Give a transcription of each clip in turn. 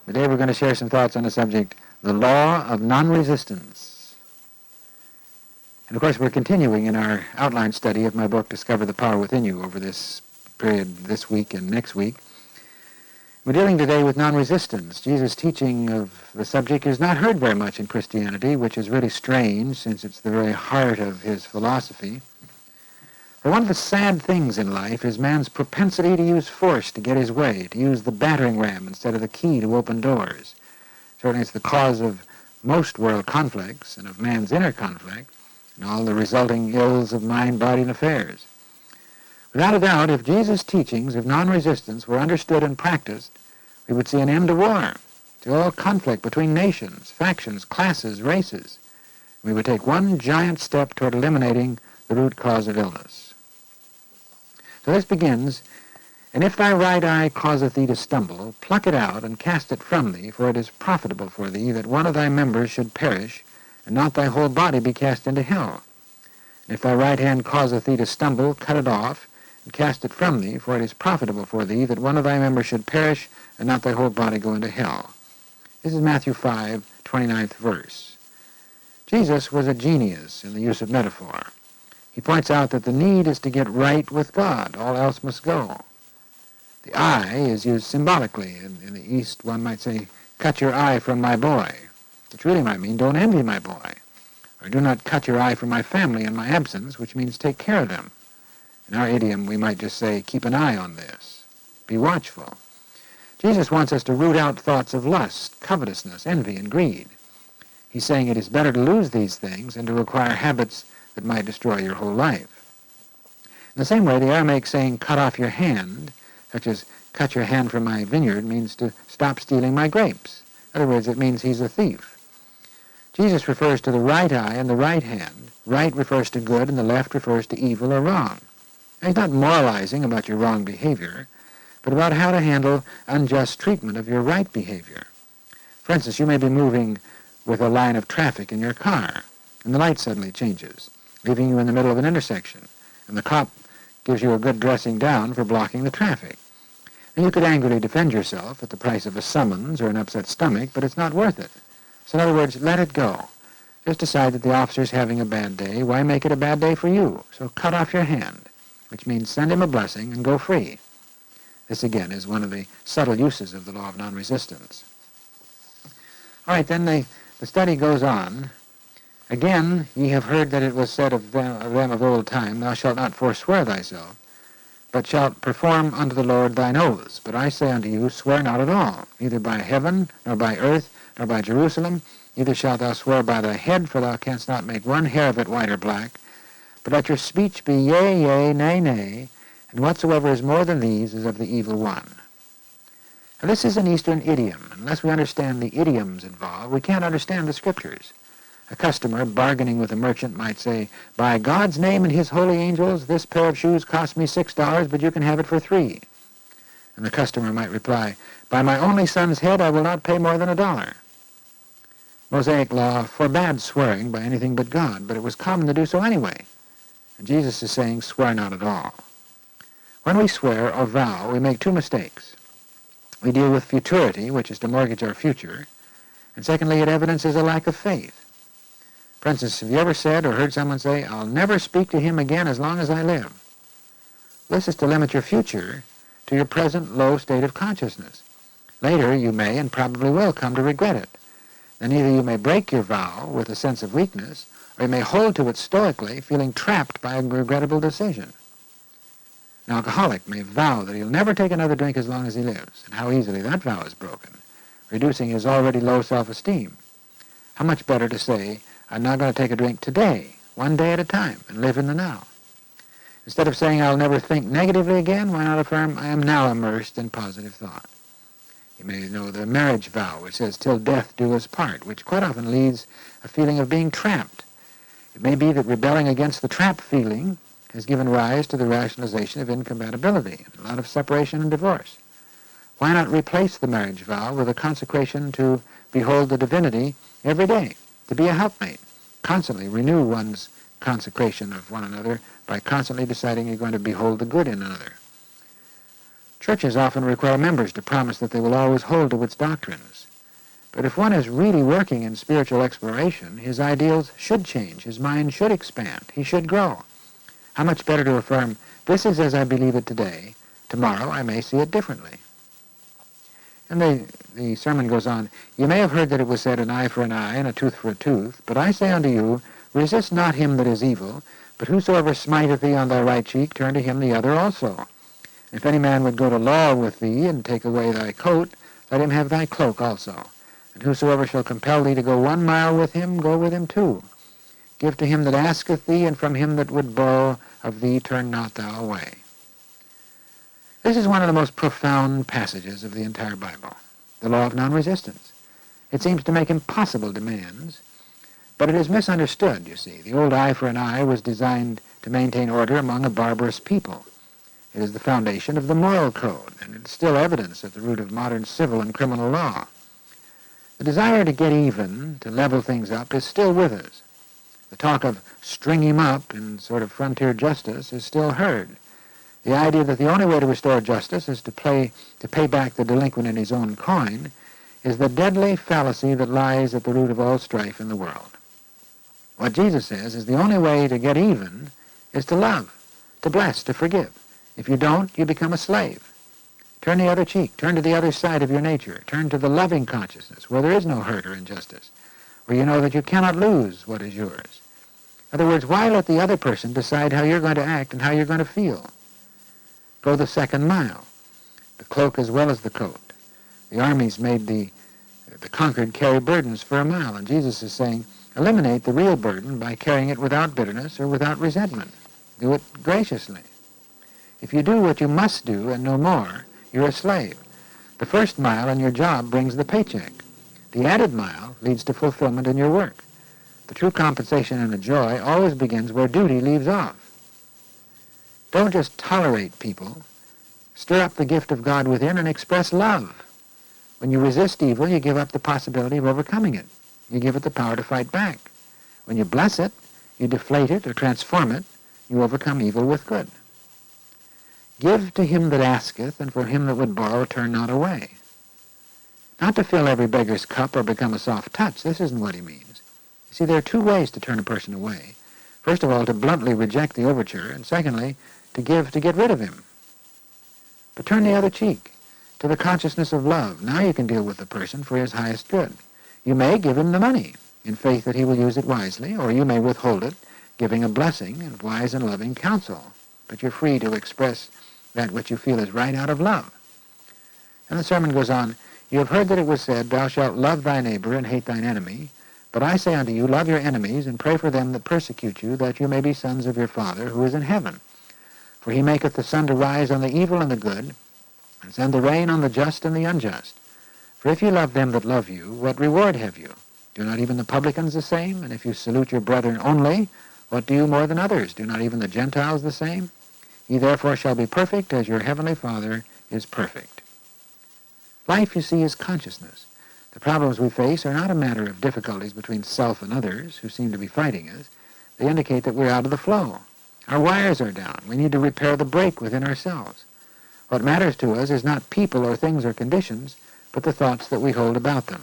Today we're going to share some thoughts on the subject, the law of non-resistance. And of course we're continuing in our outline study of my book, Discover the Power Within You, over this period this week and next week. We're dealing today with non-resistance. Jesus' teaching of the subject is not heard very much in Christianity, which is really strange since it's the very heart of his philosophy. For one of the sad things in life is man's propensity to use force to get his way, to use the battering ram instead of the key to open doors. Certainly it's the cause of most world conflicts and of man's inner conflict and all the resulting ills of mind, body, and affairs. Without a doubt, if Jesus' teachings of non-resistance were understood and practiced, we would see an end to war, to all conflict between nations, factions, classes, races. We would take one giant step toward eliminating the root cause of illness. So this begins, "And if thy right eye causeth thee to stumble, pluck it out, and cast it from thee, for it is profitable for thee that one of thy members should perish, and not thy whole body be cast into hell. And if thy right hand causeth thee to stumble, cut it off, and cast it from thee, for it is profitable for thee that one of thy members should perish, and not thy whole body go into hell." This is Matthew 5, 29th verse. Jesus was a genius in the use of metaphor. He points out that the need is to get right with God. All else must go. The eye is used symbolically. In the East, one might say, "Cut your eye from my boy," which really might mean, "Don't envy my boy." Or, "Do not cut your eye from my family in my absence," which means, "Take care of them." In our idiom, we might just say, "Keep an eye on this. Be watchful." Jesus wants us to root out thoughts of lust, covetousness, envy, and greed. He's saying it is better to lose these things than to acquire habits that might destroy your whole life. In the same way, the Aramaic saying, "cut off your hand," such as "cut your hand from my vineyard," means to stop stealing my grapes. In other words, it means he's a thief. Jesus refers to the right eye and the right hand. Right refers to good, and the left refers to evil or wrong. Now, he's not moralizing about your wrong behavior, but about how to handle unjust treatment of your right behavior. For instance, you may be moving with a line of traffic in your car, and the light suddenly changes, leaving you in the middle of an intersection, and the cop gives you a good dressing down for blocking the traffic. And you could angrily defend yourself at the price of a summons or an upset stomach, but it's not worth it. So in other words, let it go. Just decide that the officer's having a bad day. Why make it a bad day for you? So cut off your hand, which means send him a blessing and go free. This, again, is one of the subtle uses of the law of non-resistance. All right, then the study goes on. "Again, ye have heard that it was said of them of old time, Thou shalt not forswear thyself, but shalt perform unto the Lord thine oaths. But I say unto you, swear not at all, neither by heaven, nor by earth, nor by Jerusalem, neither shalt thou swear by thy head, for thou canst not make one hair of it white or black. But let your speech be yea, yea, nay, nay, and whatsoever is more than these is of the evil one." Now, this is an Eastern idiom. Unless we understand the idioms involved, we can't understand the Scriptures. A customer bargaining with a merchant might say, "By God's name and his holy angels, this pair of shoes cost me $6, but you can have it for $3. And the customer might reply, "By my only son's head, I will not pay more than $1. Mosaic law forbade swearing by anything but God, but it was common to do so anyway. And Jesus is saying, swear not at all. When we swear or vow, we make two mistakes. We deal with futurity, which is to mortgage our future, and secondly, it evidences a lack of faith. For instance, have you ever said or heard someone say, "I'll never speak to him again as long as I live"? This is to limit your future to your present low state of consciousness. Later, you may and probably will come to regret it. Then either you may break your vow with a sense of weakness, or you may hold to it stoically, feeling trapped by a regrettable decision. An alcoholic may vow that he'll never take another drink as long as he lives, and how easily that vow is broken, reducing his already low self-esteem. How much better to say, "I'm not going to take a drink today, one day at a time, and live in the now." Instead of saying, "I'll never think negatively again," why not affirm, "I am now immersed in positive thought." You may know the marriage vow, which says, "Till death do us part," which quite often leads a feeling of being trapped. It may be that rebelling against the trap feeling has given rise to the rationalization of incompatibility, a lot of separation and divorce. Why not replace the marriage vow with a consecration to behold the divinity every day, to be a helpmate, constantly renew one's consecration of one another by constantly deciding you're going to behold the good in another. Churches often require members to promise that they will always hold to its doctrines. But if one is really working in spiritual exploration, his ideals should change, his mind should expand, he should grow. How much better to affirm, this is as I believe it today, tomorrow I may see it differently. And the sermon goes on, you may have heard that it was said, an eye for an eye and a tooth for a tooth, but I say unto you, resist not him that is evil, but whosoever smiteth thee on thy right cheek, turn to him the other also. If any man would go to law with thee, and take away thy coat, let him have thy cloak also. And whosoever shall compel thee to go 1 mile with him, go with him 2. Give to him that asketh thee, and from him that would borrow of thee turn not thou away. This is one of the most profound passages of the entire Bible, the law of non-resistance. It seems to make impossible demands, but it is misunderstood, you see. The old eye for an eye was designed to maintain order among a barbarous people. It is the foundation of the moral code, and it is still evidence at the root of modern civil and criminal law. The desire to get even, to level things up, is still with us. The talk of string him up in sort of frontier justice is still heard. The idea that the only way to restore justice is to pay back the delinquent in his own coin is the deadly fallacy that lies at the root of all strife in the world. What Jesus says is the only way to get even is to love, to bless, to forgive. If you don't, you become a slave. Turn the other cheek. Turn to the other side of your nature. Turn to the loving consciousness where there is no hurt or injustice, where you know that you cannot lose what is yours. In other words, why let the other person decide how you're going to act and how you're going to feel? Go the second mile, the cloak as well as the coat. The armies made the conquered carry burdens for a mile, and Jesus is saying, eliminate the real burden by carrying it without bitterness or without resentment. Do it graciously. If you do what you must do and no more, you're a slave. The first mile in your job brings the paycheck. The added mile leads to fulfillment in your work. The true compensation and the joy always begins where duty leaves off. Don't just tolerate people. Stir up the gift of God within and express love. When you resist evil, you give up the possibility of overcoming it. You give it the power to fight back. When you bless it, you deflate it or transform it, you overcome evil with good. Give to him that asketh, and for him that would borrow turn not away. Not to fill every beggar's cup or become a soft touch. This isn't what he means. You see, there are 2 ways to turn a person away. First of all, to bluntly reject the overture, and secondly, to give to get rid of him. But turn the other cheek to the consciousness of love. Now you can deal with the person for his highest good. You may give him the money in faith that he will use it wisely, or you may withhold it, giving a blessing and wise and loving counsel. But you're free to express that which you feel is right out of love. And the sermon goes on, you have heard that it was said, thou shalt love thy neighbor and hate thine enemy. But I say unto you, love your enemies, and pray for them that persecute you, that you may be sons of your Father who is in heaven. For he maketh the sun to rise on the evil and the good, and send the rain on the just and the unjust. For if you love them that love you, what reward have you? Do not even the publicans the same? And if you salute your brethren only, what do you more than others? Do not even the Gentiles the same? Ye therefore shall be perfect, as your heavenly Father is perfect. Life, you see, is consciousness. The problems we face are not a matter of difficulties between self and others who seem to be fighting us. They indicate that we're out of the flow. Our wires are down. We need to repair the break within ourselves. What matters to us is not people or things or conditions, but the thoughts that we hold about them.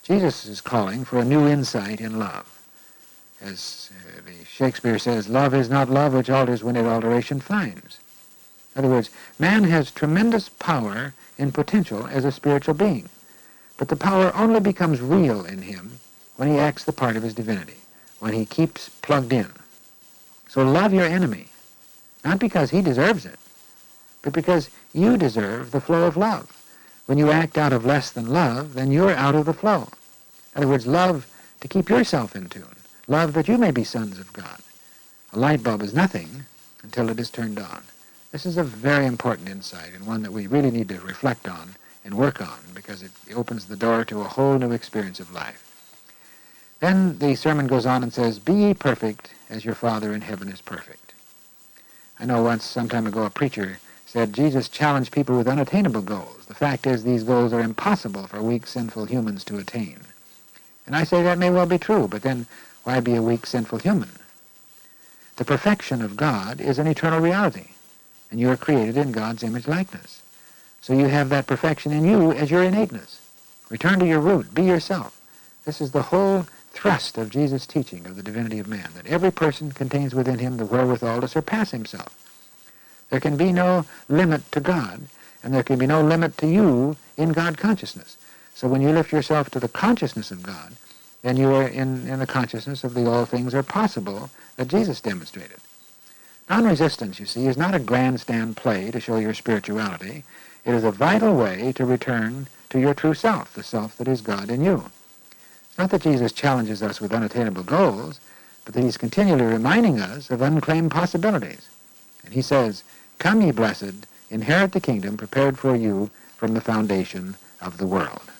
Jesus is calling for a new insight in love. As Shakespeare says, love is not love which alters when it alteration finds. In other words, man has tremendous power and potential as a spiritual being, but the power only becomes real in him when he acts the part of his divinity, when he keeps plugged in. So love your enemy, not because he deserves it, but because you deserve the flow of love. When you act out of less than love, then you're out of the flow. In other words, love to keep yourself in tune. Love that you may be sons of God. A light bulb is nothing until it is turned on. This is a very important insight and one that we really need to reflect on and work on because it opens the door to a whole new experience of life. Then the sermon goes on and says, be ye perfect as your Father in heaven is perfect. I know once, some time ago, a preacher said Jesus challenged people with unattainable goals. The fact is these goals are impossible for weak, sinful humans to attain. And I say that may well be true, but then why be a weak, sinful human? The perfection of God is an eternal reality, and you are created in God's image likeness. So you have that perfection in you as your innateness. Return to your root. Be yourself. This is the whole thrust of Jesus' teaching of the divinity of man, that every person contains within him the wherewithal to surpass himself. There can be no limit to God, and there can be no limit to you in God consciousness. So when you lift yourself to the consciousness of God, then you are in the consciousness of the all things are possible that Jesus demonstrated. Non-resistance, you see, is not a grandstand play to show your spirituality. It is a vital way to return to your true self, the self that is God in you. It's not that Jesus challenges us with unattainable goals, but that he's continually reminding us of unclaimed possibilities. And he says, "Come, ye blessed, inherit the kingdom prepared for you from the foundation of the world."